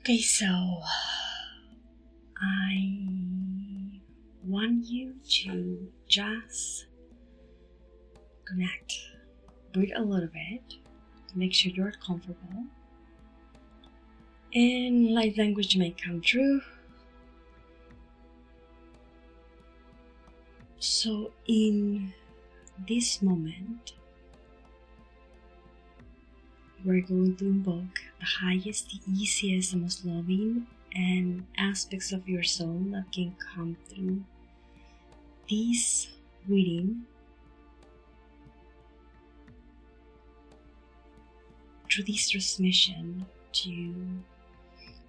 Okay, so I want you to just connect. Breathe a little bit. Make sure you're comfortable. And light language may come through. So in this moment, we're going to invoke the highest, the easiest, the most loving and aspects of your soul that can come through this reading, through this transmission to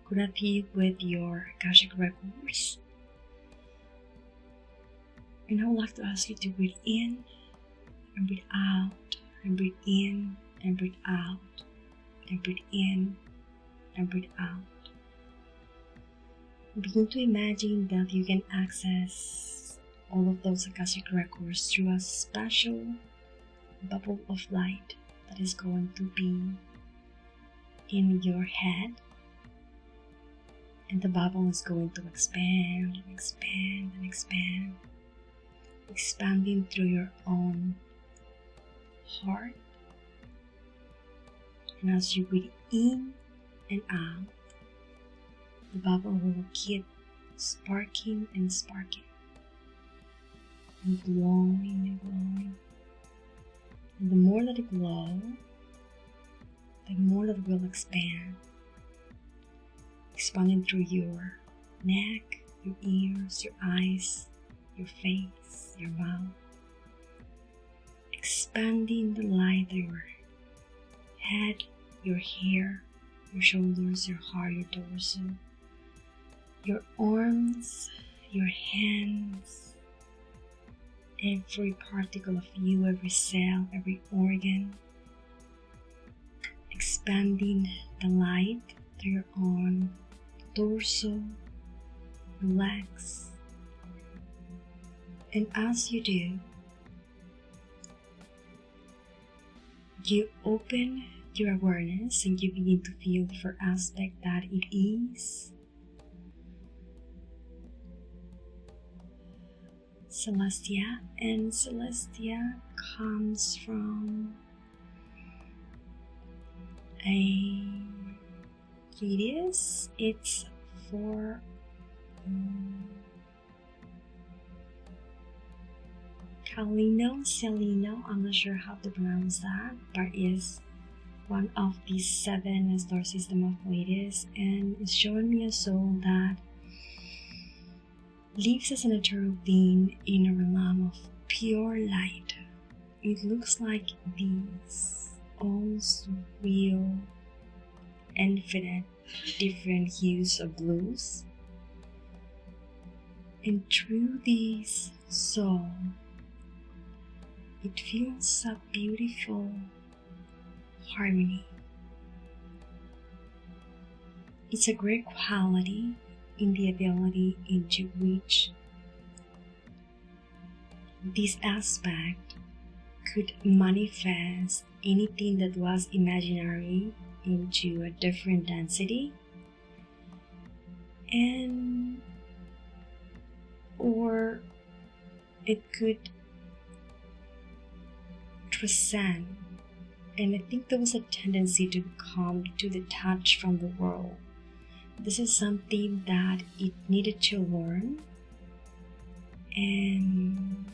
connect you with your Akashic records. And I would like to ask you to breathe in and breathe out, and breathe in and breathe out, and breathe in and breathe out. Begin to imagine that you can access all of those Akashic records through a special bubble of light that is going to be in your head, and the bubble is going to expand and expand and expand, expanding through your own heart. And as you breathe in and out, the bubble will keep sparking and sparking, and glowing and glowing. And the more that it glows, the more that it will expand, expanding through your neck, your ears, your eyes, your face, your mouth, expanding the light of your head, your hair, your shoulders, your heart, your torso, your arms, your hands, every particle of you, every cell, every organ, expanding the light through your arm, torso, your legs. And as you do, you open your awareness and you begin to feel the first aspect that it is Celestia, and Celestia comes from a Sirius. It's for Celino, I'm not sure how to pronounce that, but is one of the 7 star system of Pleiades, and it's showing me a soul that lives as an eternal being in a realm of pure light. It looks like these all real, infinite, different hues of blues, and through this soul, it feels a beautiful harmony. It's a great quality in the ability into which this aspect could manifest anything that was imaginary into a different density, and or it could transcend. And I think there was a tendency to become too detached from the world. This is something that it needed to learn, and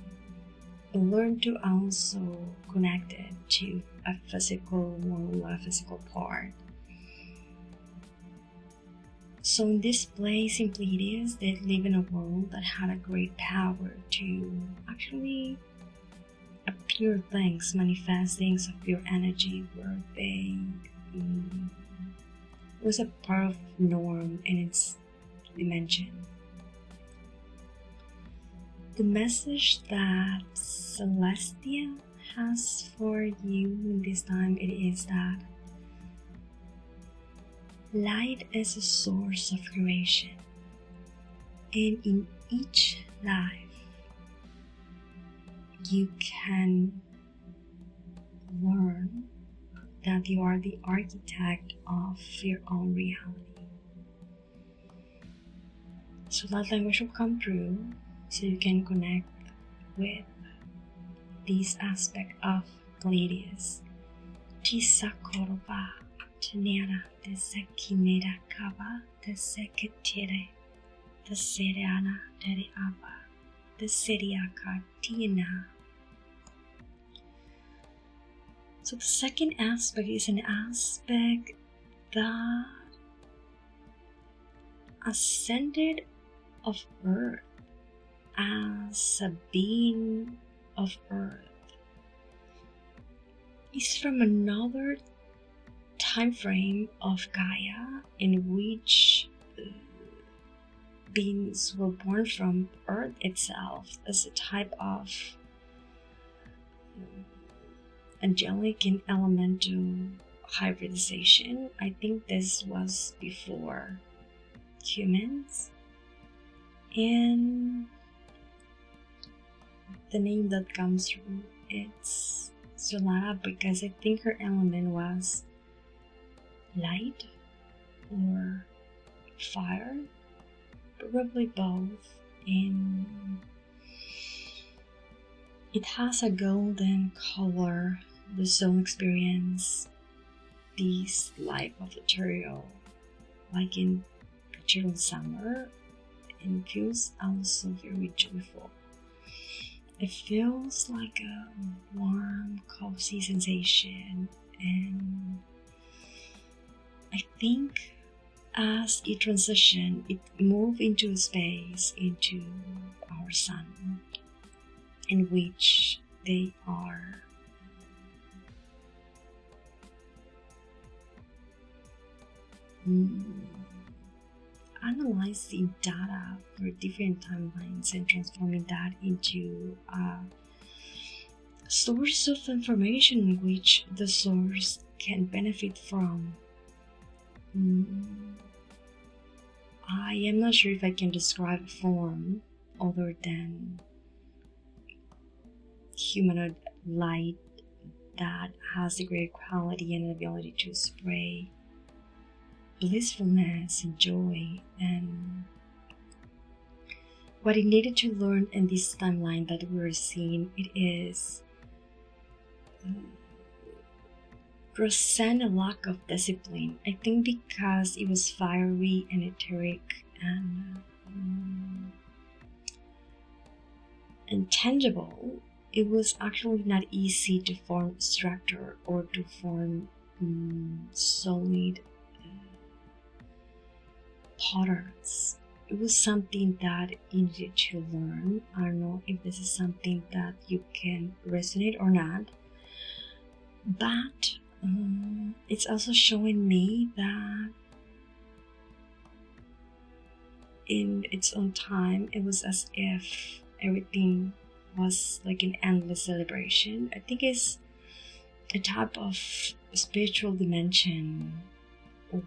learn to also connect it to a physical world, a physical part. So in this place, simply it is they live in a world that had a great power to actually appear things, manifest things of pure energy, where they was a part of norm in its dimension. The message that Celestia has for you in this time, it is that light is a source of creation, and in each life you can learn that you are the architect of your own reality. So that language will come through so you can connect with this aspect of Gladius. Tisakoroba, Tenera, Desekinera Kaba, Deseketire, Deseriana, Deriaba, Deseriaka, Tina. So the second aspect is an aspect that ascended of Earth as a being of Earth. It's from another time frame of Gaia in which beings were born from Earth itself as a type of angelic and elemental hybridization. I think this was before humans, and the name that comes through it's Solara because I think her element was light or fire, probably both, and it has a golden color. The soul experience this life of ethereal, like in eternal summer, and it feels also very joyful. It feels like a warm, cozy sensation, and I think as it transitioned, it moved into space, into our sun, in which they are analyzing data for different timelines and transforming that into a source of information which the source can benefit from. I am not sure if I can describe a form other than humanoid light that has a great quality and ability to spray blissfulness and joy, and what it needed to learn in this timeline that we're seeing, it is resent a lack of discipline. I think because it was fiery and etheric and intangible, it was actually not easy to form structure or to form solid patterns. It was something that you needed to learn. I don't know if this is something that you can resonate or not, but it's also showing me that in its own time it was as if everything was like an endless celebration. I think it's a type of spiritual dimension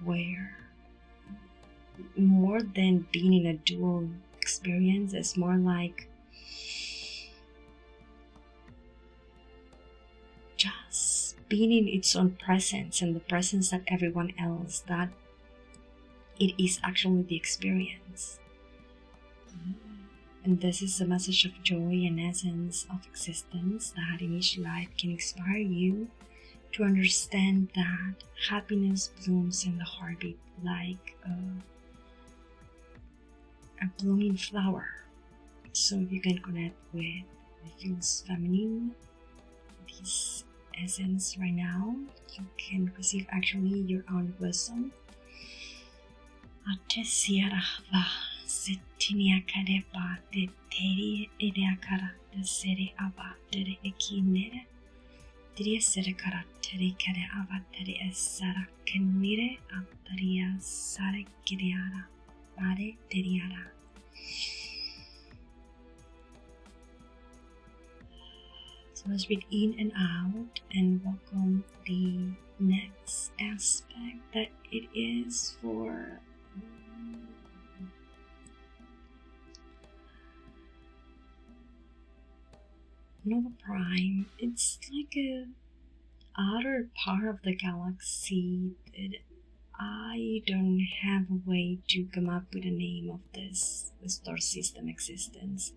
where more than being in a dual experience, it's more like just being in its own presence and the presence of everyone else, that it is actually the experience. And this is a message of joy and essence of existence that in each life can inspire you to understand that happiness blooms in the heartbeat like a blooming flower. So if you can connect with the feels feminine, this essence right now, you can receive actually your own wisdom. So let's breathe in and out and welcome the next aspect that it is for Nova Prime. It's like a outer part of the galaxy that I don't have a way to come up with a name of this star system existence,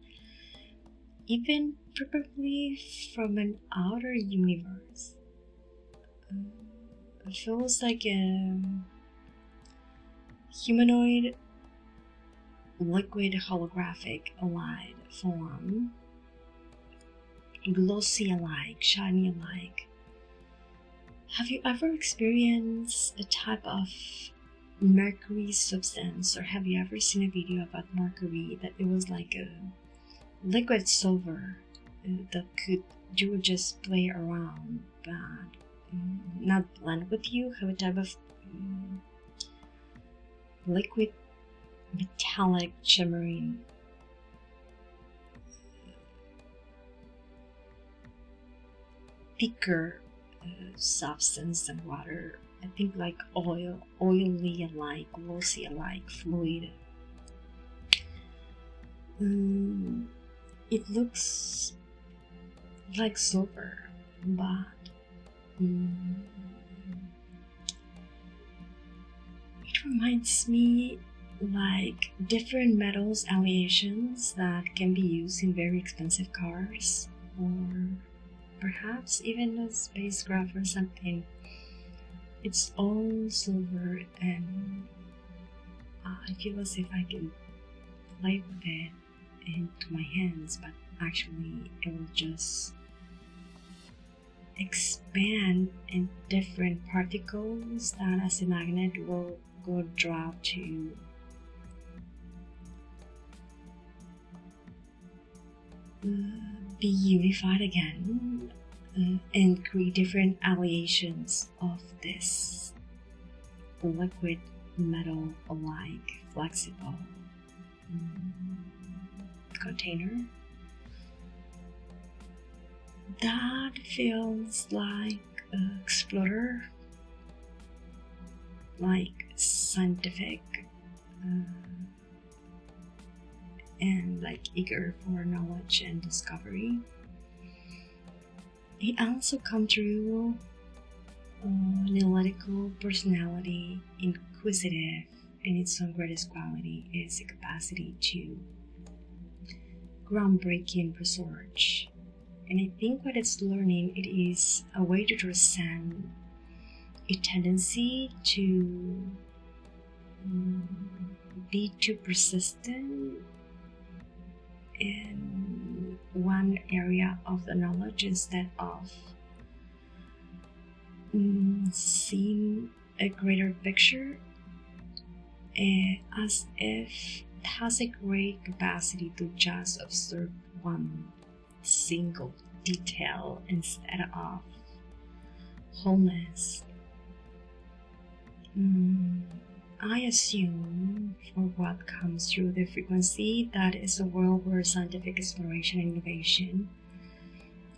even probably from an outer universe. It feels like a humanoid, liquid, holographic, light form, glossy alike, shiny alike. Have you ever experienced a type of mercury substance, or have you ever seen a video about mercury that it was like a liquid silver that you would just play around but not blend with you? Have a type of liquid metallic shimmering thicker substance than water. I think like oily alike, glossy alike, fluid. It looks like silver, but it reminds me like different metals aleations that can be used in very expensive cars, or perhaps even a spacecraft or something. It's all silver, and I feel as if I can play with it into my hands, but actually it will just expand in different particles that as a magnet will go drop to be unified again and create different aleations of this liquid metal alike flexible container that feels like explorer, like scientific and like eager for knowledge and discovery. It also comes through an analytical personality, inquisitive, and its own greatest quality is the capacity to groundbreaking research. And I think what it's learning, it is a way to transcend a tendency to be too persistent in one area of the knowledge instead of seeing a greater picture, as if it has a great capacity to just observe one single detail instead of wholeness. I assume, for what comes through the frequency, that is a world where scientific exploration and innovation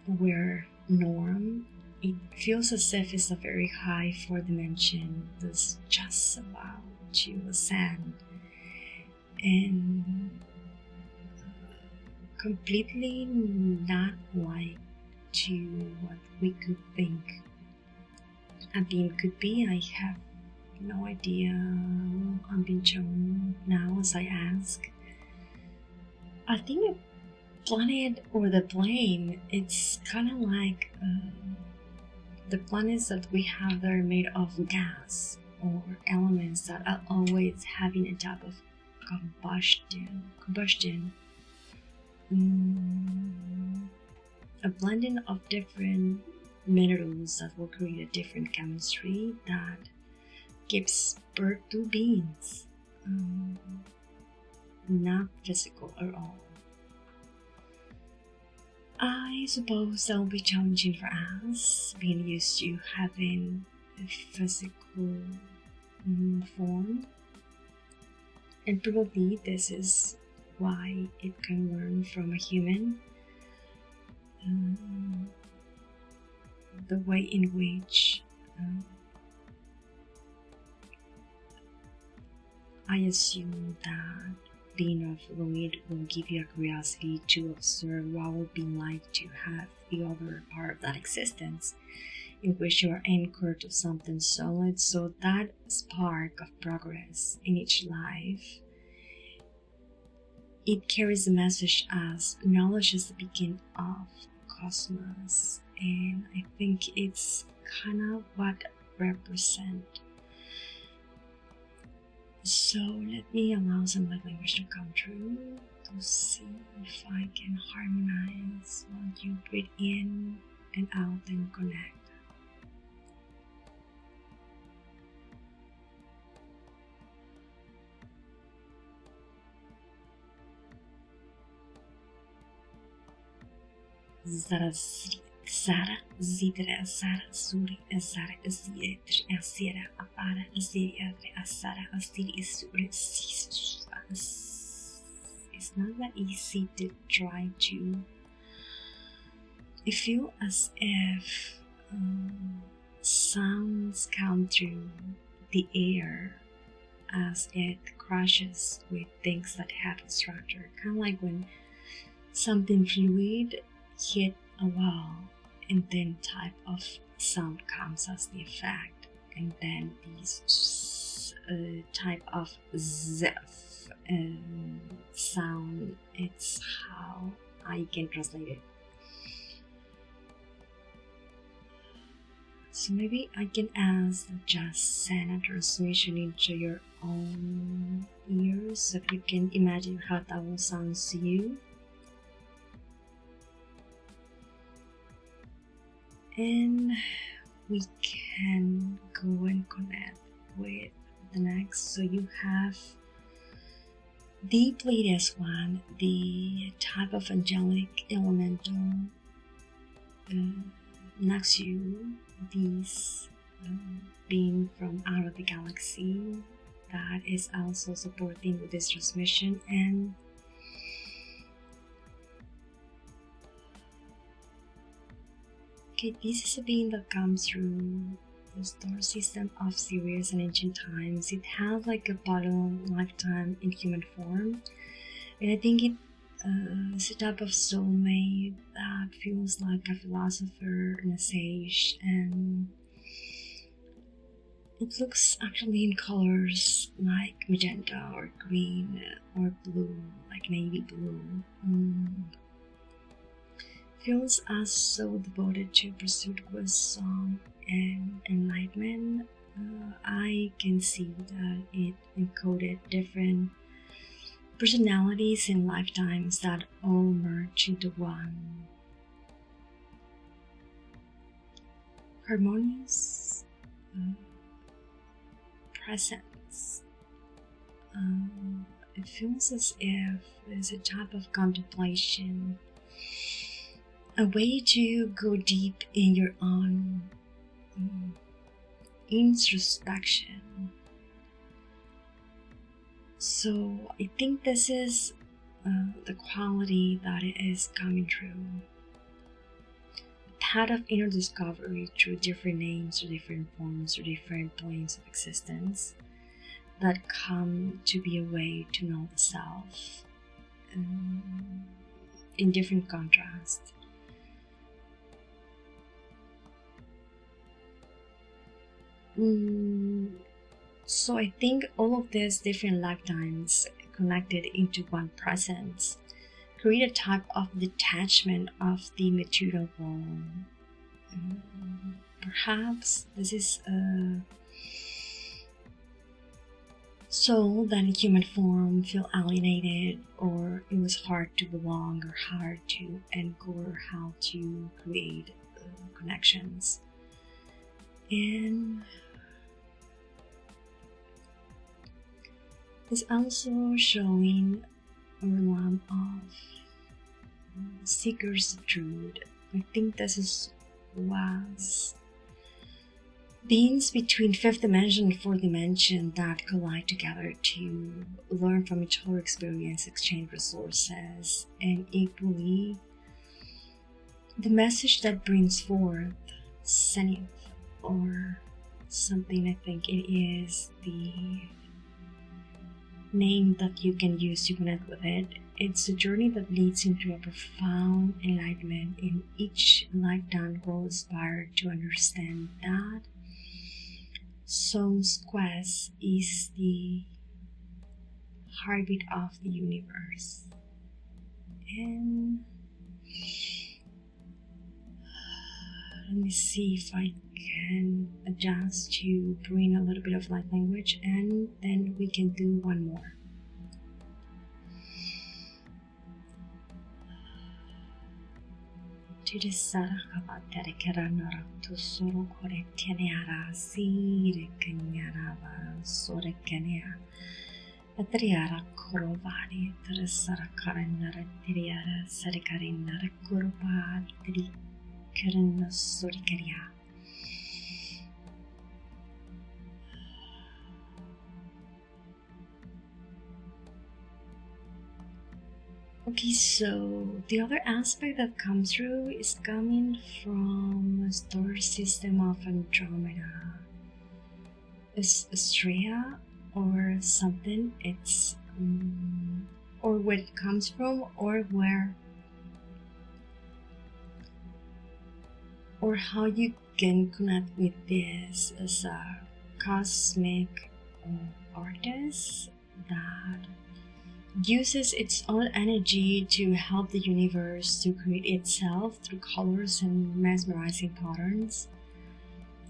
were norm. It feels as if it's a very high fourth dimension that's just about to ascend and completely not like to what we could think a being could be. I have no idea. I'm being shown now as I ask. I think a planet or the plane, it's kind of like the planets that we have that are made of gas or elements that are always having a type of combustion. A blending of different minerals that will create a different chemistry that gives birth to beings, not physical at all. I suppose that will be challenging for us, being used to having a physical form, and probably this is why it can learn from a human. The way in which I assume that being a fluid will give you a curiosity to observe what would be like to have the other part of that existence, in which you are anchored to something solid. So that spark of progress in each life, it carries a message as knowledge is the beginning of the cosmos, and I think it's kind of what represent. So let me allow some light language to come through to see if I can harmonize what you breathe in and out and connect. Zara zidra Zara suri Zara azire asira apara azire asara asiri suri. It's not that easy to try to. I feel as if sounds come through the air as it crashes with things that have a structure, kind of like when something fluid hit a wall and then type of sound comes as the effect, and then these type of zef sound, it's how I can translate it. So maybe I can ask just send a translation into your own ears so you can imagine how that will sound to you. And we can go and connect with the next. So you have the Pleiades one, the type of angelic elemental next to you, these being from out of the galaxy that is also supporting with this transmission. And okay, this is a being that comes through the star system of Sirius and ancient times. It has like a bottle lifetime in human form, and I think it's a type of soulmate that feels like a philosopher and a sage, and it looks actually in colors like magenta or green or blue, like navy blue. Feels as so devoted to pursuit of wisdom and enlightenment. I can see that it encoded different personalities and lifetimes that all merge into one. Harmonious presence. It feels as if there's a type of contemplation, a way to go deep in your own introspection. So I think this is the quality that it is coming through. The path of inner discovery through different names or different forms or different planes of existence that come to be a way to know the self in different contrasts. So I think all of these different lifetimes connected into one presence create a type of detachment of the material world. Perhaps this is a soul that in human form feel alienated, or it was hard to belong or hard to anchor, how to create connections. And it's also showing a realm of seekers of truth. I think this was beings between fifth dimension and fourth dimension that collide together to learn from each other experience, exchange resources, and equally the message that brings forth Zenith, or something. I think it is the name that you can use to connect with it. It's a journey that leads into a profound enlightenment. In each lifetime, we'll aspire to understand that soul's quest is the heartbeat of the universe. And let me see if I can adjust to bring a little bit of light language, and then we can do one more. Tirisara kabatare keranara to soro kore teneara sire kenyarava sore kenya. Atriara korovani tirisara karanara tiriara sarikarinara kurva tri kerana sorikaria. Okay, so the other aspect that comes through is coming from the star system of Andromeda. It's Astrea or something. It's or where it comes from, or where, or how you can connect with this as a cosmic artist that uses its own energy to help the universe to create itself through colors and mesmerizing patterns.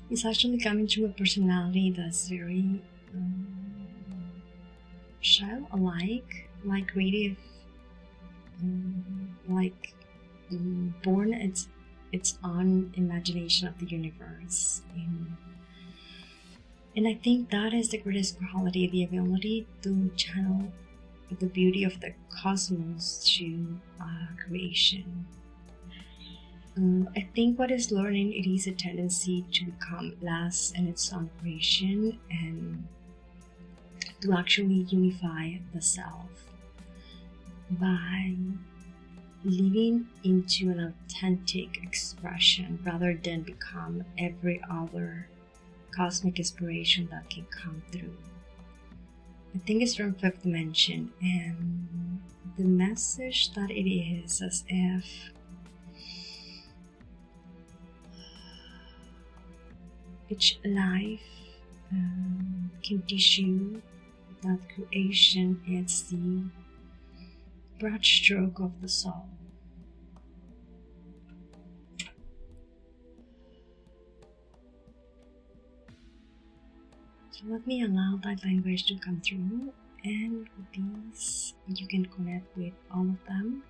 It's actually coming to a personality that's very childlike, like creative, born its own imagination of the universe. And I think that is the greatest quality, the ability to channel the beauty of the cosmos to creation. I think what is learning, it is a tendency to become less in its own creation and to actually unify the self by living into an authentic expression rather than become every other cosmic inspiration that can come through. I think it's from fifth dimension, and the message that it is as if each life can teach you that creation is the broad stroke of the soul. So let me allow that language to come through, and with these you can connect with all of them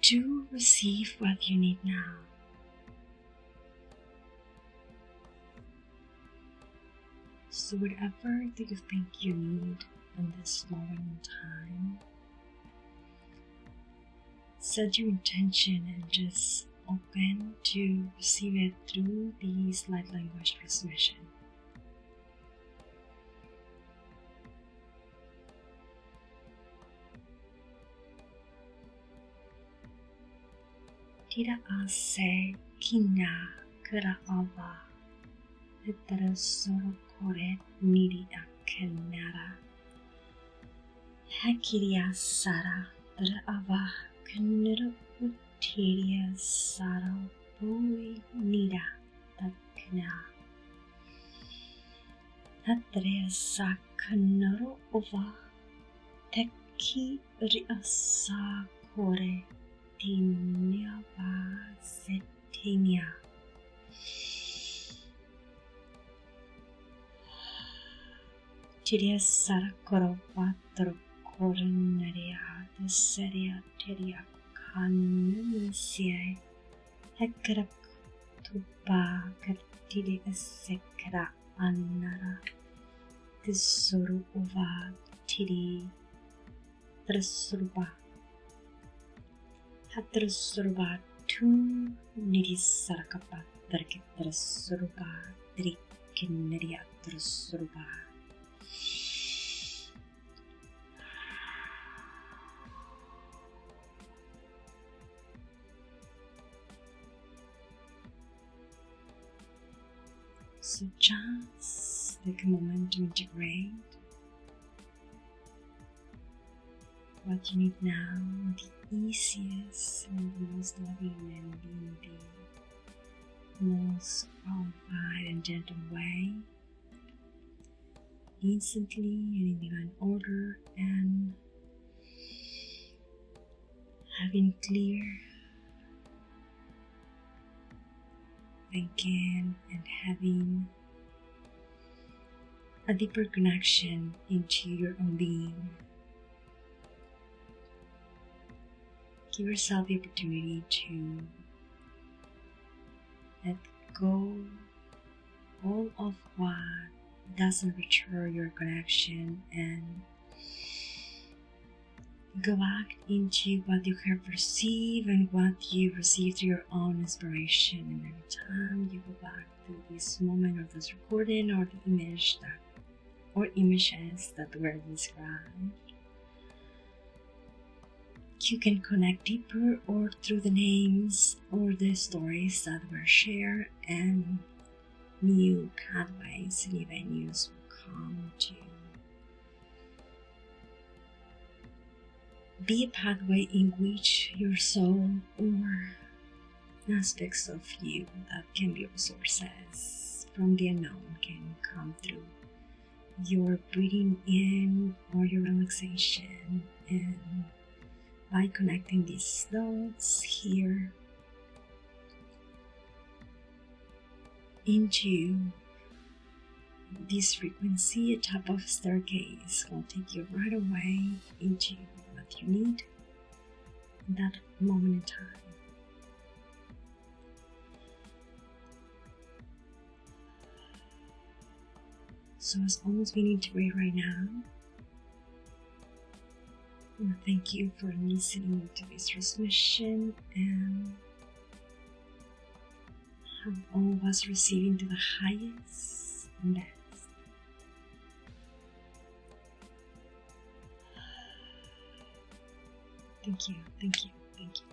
to receive what you need now. So whatever that you think you need in this moment in time, set your intention and just open to receive it through these light language transmission. Tira ase kina kara ava hitara soro kore niri akenara hakiria sara tara ava kanira Tiria Sara Boy Nida Takna Atrea Sakanaro Ova Teki Riasa Kore Tinia Setinia Tiria Sara Korovatro Coronaria the Seria Teria Annunciai Hekrak Tuba Katili Sekra Annara Tisuru Uva Tiri Trasuruba Hatrasuruba Tu Nidis Sarakapa Trasuruba Trikineria Trasuruba. So just Take a moment to integrate what you need now in the easiest and most loving and in the most qualified and gentle way, instantly and in divine order, and having clear thinking and having a deeper connection into your own being. Give yourself the opportunity to let go all of what doesn't return your connection and go back into what you have received and what you received through your own inspiration. And every time you go back to this moment or this recording or the image that or images that were described, you can connect deeper or through the names or the stories that were shared, and new pathways and new venues will come to be a pathway in which your soul or aspects of you that can be resources from the unknown can come through your breathing in or your relaxation. And by connecting these dots here into this frequency, a type of staircase will take you right away into what you need in that moment in time. So as always being integrated right now, I want to thank you for listening to this transmission, and have all of us receiving to the highest and best. Thank you, thank you, thank you.